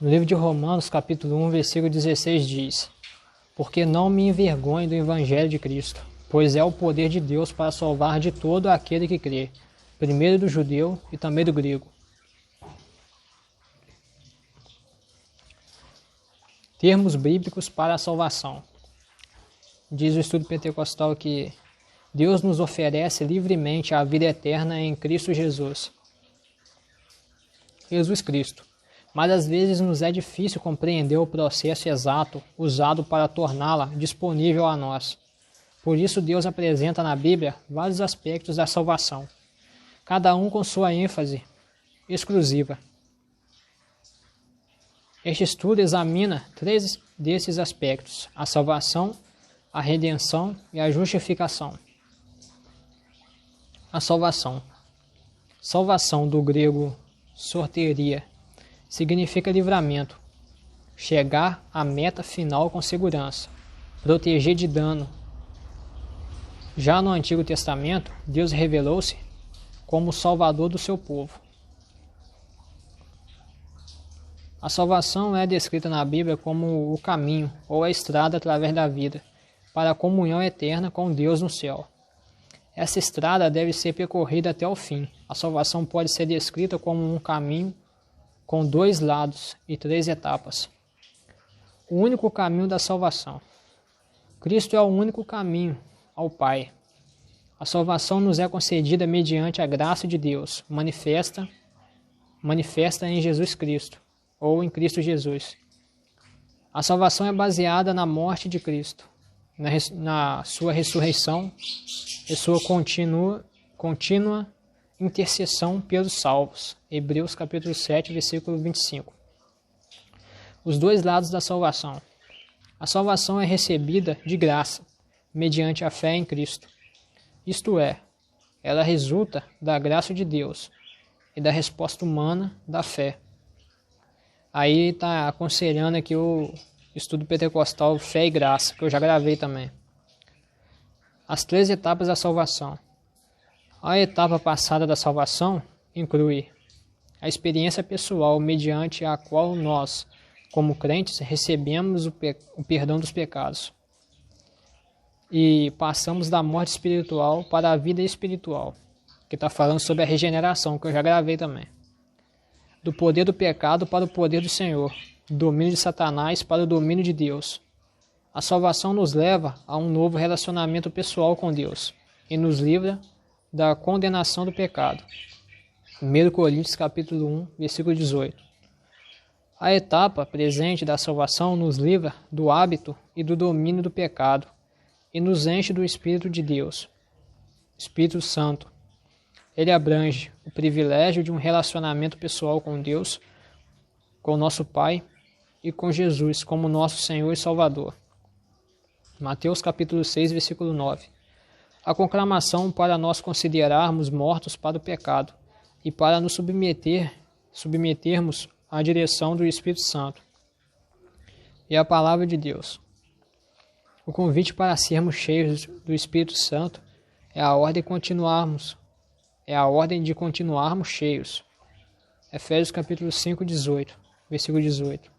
No livro de Romanos, capítulo 1, versículo 16 diz: Porque não me envergonho do evangelho de Cristo, pois é o poder de Deus para salvar de todo aquele que crê, primeiro do judeu e também do grego. Termos bíblicos para a salvação. Diz o estudo pentecostal que Deus nos oferece livremente a vida eterna em Cristo Jesus. Jesus Cristo. Mas às vezes nos é difícil compreender o processo exato usado para torná-la disponível a nós. Por isso Deus apresenta na Bíblia vários aspectos da salvação, cada um com sua ênfase exclusiva. Este estudo examina 3 desses aspectos: a salvação, a redenção e a justificação. A salvação. Salvação, do grego soteria, significa livramento, chegar à meta final com segurança, proteger de dano. Já no Antigo Testamento, Deus revelou-se como o Salvador do seu povo. A salvação é descrita na Bíblia como o caminho ou a estrada através da vida para a comunhão eterna com Deus no céu. Essa estrada deve ser percorrida até o fim. A salvação pode ser descrita como um caminho com 2 lados e 3 etapas. O único caminho da salvação. Cristo é o único caminho ao Pai. A salvação nos é concedida mediante a graça de Deus, manifesta em Jesus Cristo, ou em Cristo Jesus. A salvação é baseada na morte de Cristo, na sua ressurreição e sua contínua intercessão pelos salvos. Hebreus capítulo 7, versículo 25. Os 2 lados da salvação. A salvação é recebida de graça, mediante a fé em Cristo. Isto é, ela resulta da graça de Deus e da resposta humana da fé. Aí está aconselhando aqui o estudo pentecostal Fé e Graça, que eu já gravei também. As 3 etapas da salvação. A etapa passada da salvação inclui a experiência pessoal mediante a qual nós, como crentes, recebemos o perdão dos pecados e passamos da morte espiritual para a vida espiritual, que está falando sobre a regeneração, que eu já gravei também. Do poder do pecado para o poder do Senhor, do domínio de Satanás para o domínio de Deus. A salvação nos leva a um novo relacionamento pessoal com Deus e nos livra da condenação do pecado. 1 Coríntios capítulo 1, versículo 18. A etapa presente da salvação nos livra do hábito e do domínio do pecado e nos enche do Espírito de Deus, Espírito Santo. Ele abrange o privilégio de um relacionamento pessoal com Deus, com nosso Pai e com Jesus como nosso Senhor e Salvador. Mateus capítulo 6, versículo 9. A conclamação para nós considerarmos mortos para o pecado e para nos submetermos à direção do Espírito Santo e à palavra de Deus. O convite para sermos cheios do Espírito Santo é a ordem de continuarmos cheios. Efésios capítulo 5, 18, versículo 18.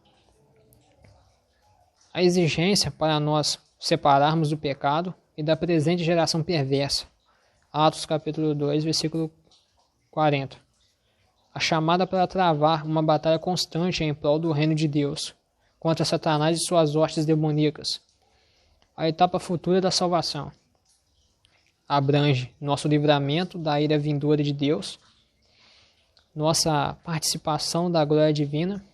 A exigência para nós separarmos do pecado e da presente geração perversa. Atos capítulo 2, versículo 40. A chamada para travar uma batalha constante em prol do reino de Deus, contra Satanás e suas hostes demoníacas. A etapa futura da salvação abrange nosso livramento da ira vindoura de Deus, nossa participação da glória divina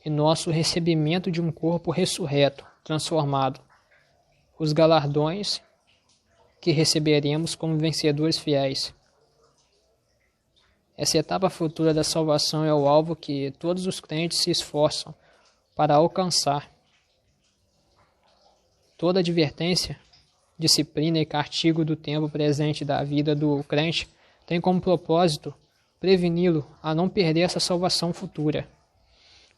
e nosso recebimento de um corpo ressurreto, transformado, os galardões que receberemos como vencedores fiéis. Essa etapa futura da salvação é o alvo que todos os crentes se esforçam para alcançar. Toda advertência, disciplina e castigo do tempo presente da vida do crente tem como propósito preveni-lo a não perder essa salvação futura,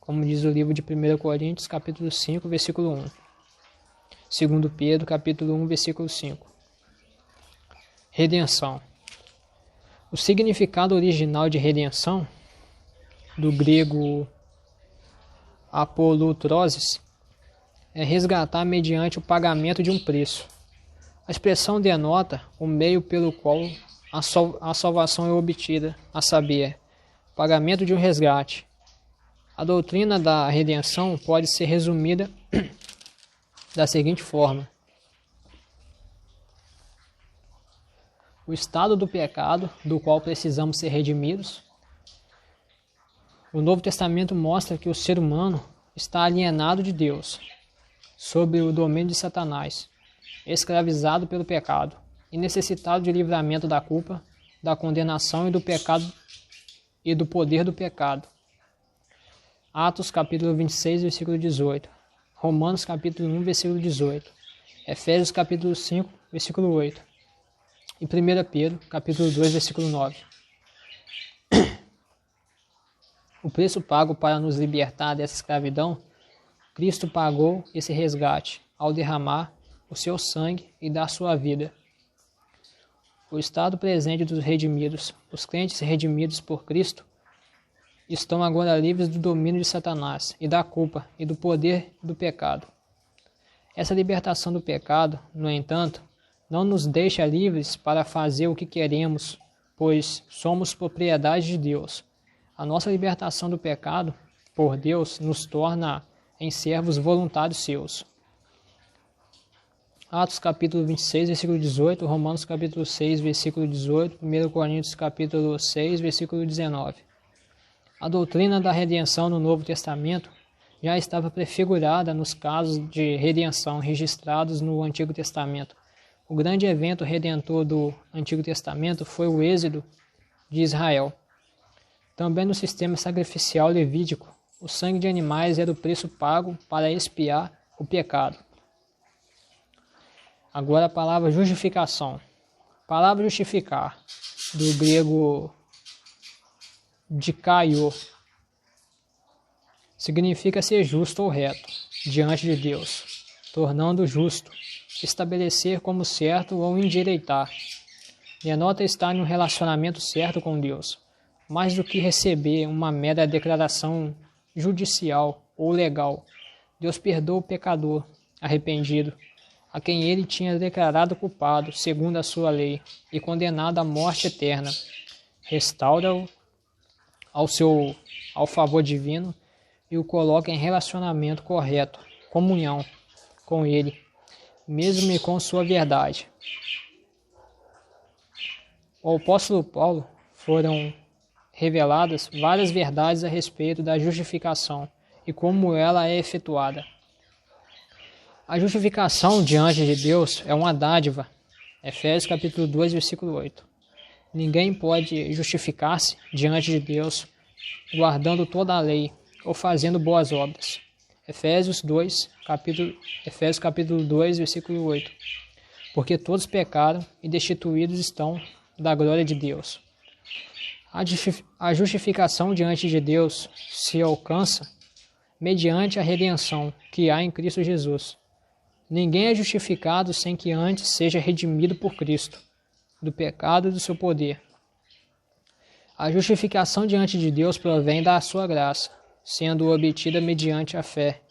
como diz o livro de 1 Coríntios, capítulo 5, versículo 1. 2 Pedro, capítulo 1, versículo 5. Redenção. O significado original de redenção, do grego apolutroses, é resgatar mediante o pagamento de um preço. A expressão denota o meio pelo qual a salvação é obtida, a saber, o pagamento de um resgate. A doutrina da redenção pode ser resumida da seguinte forma: o estado do pecado, do qual precisamos ser redimidos. O Novo Testamento mostra que o ser humano está alienado de Deus, sob o domínio de Satanás, escravizado pelo pecado e necessitado de livramento da culpa, da condenação e do pecado e do poder do pecado. Atos capítulo 26, versículo 18. Romanos capítulo 1, versículo 18. Efésios capítulo 5, versículo 8. E 1 Pedro capítulo 2, versículo 9. O preço pago para nos libertar dessa escravidão, Cristo pagou esse resgate ao derramar o seu sangue e dar sua vida. O estado presente dos redimidos, os crentes redimidos por Cristo, estão agora livres do domínio de Satanás e da culpa e do poder do pecado. Essa libertação do pecado, no entanto, não nos deixa livres para fazer o que queremos, pois somos propriedade de Deus. A nossa libertação do pecado por Deus nos torna em servos voluntários seus. Atos capítulo 26, versículo 18, Romanos capítulo 6, versículo 18, 1 Coríntios capítulo 6, versículo 19. A doutrina da redenção no Novo Testamento já estava prefigurada nos casos de redenção registrados no Antigo Testamento. O grande evento redentor do Antigo Testamento foi o êxodo de Israel. Também no sistema sacrificial levítico, o sangue de animais era o preço pago para expiar o pecado. Agora a palavra justificação. A palavra justificar, do grego dikaio, significa ser justo ou reto diante de Deus, tornando justo, estabelecer como certo ou endireitar. Denota estar em um relacionamento certo com Deus, mais do que receber uma mera declaração judicial ou legal. Deus perdoa o pecador arrependido, a quem ele tinha declarado culpado segundo a sua lei e condenado à morte eterna. Restaura-o ao favor divino e o coloca em relacionamento correto, comunhão com ele, mesmo e com sua verdade. Ao apóstolo Paulo foram reveladas várias verdades a respeito da justificação e como ela é efetuada. A justificação diante de Deus é uma dádiva. Efésios capítulo 2, versículo 8. Ninguém pode justificar-se diante de Deus guardando toda a lei ou fazendo boas obras. Efésios capítulo 2, versículo 8. Porque todos pecaram e destituídos estão da glória de Deus. A justificação diante de Deus se alcança mediante a redenção que há em Cristo Jesus. Ninguém é justificado sem que antes seja redimido por Cristo, do pecado e do seu poder. A justificação diante de Deus provém da sua graça, sendo obtida mediante a fé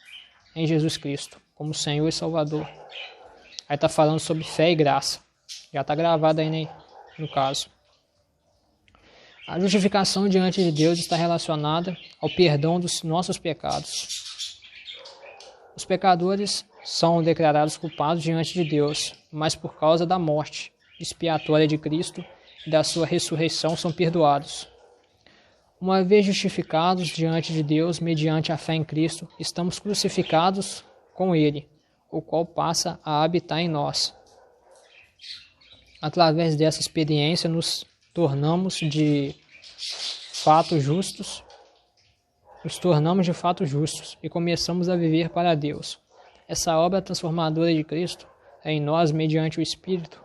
em Jesus Cristo, como Senhor e Salvador. Aí está falando sobre fé e graça. Já está gravado aí, né, no caso. A justificação diante de Deus está relacionada ao perdão dos nossos pecados. Os pecadores são declarados culpados diante de Deus, mas por causa da morte expiatória de Cristo e da sua ressurreição são perdoados. Uma vez justificados diante de Deus mediante a fé em Cristo, estamos crucificados com Ele, o qual passa a habitar em nós. Através dessa experiência nos tornamos de fato justos e começamos a viver para Deus. Essa obra transformadora de Cristo em nós mediante o Espírito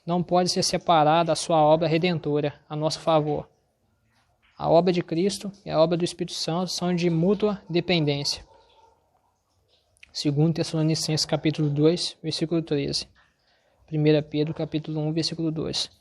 não pode ser separada da sua obra redentora a nosso favor. A obra de Cristo e a obra do Espírito Santo são de mútua dependência. 2 Tessalonicenses capítulo 2, versículo 13. 1 Pedro capítulo 1, versículo 2.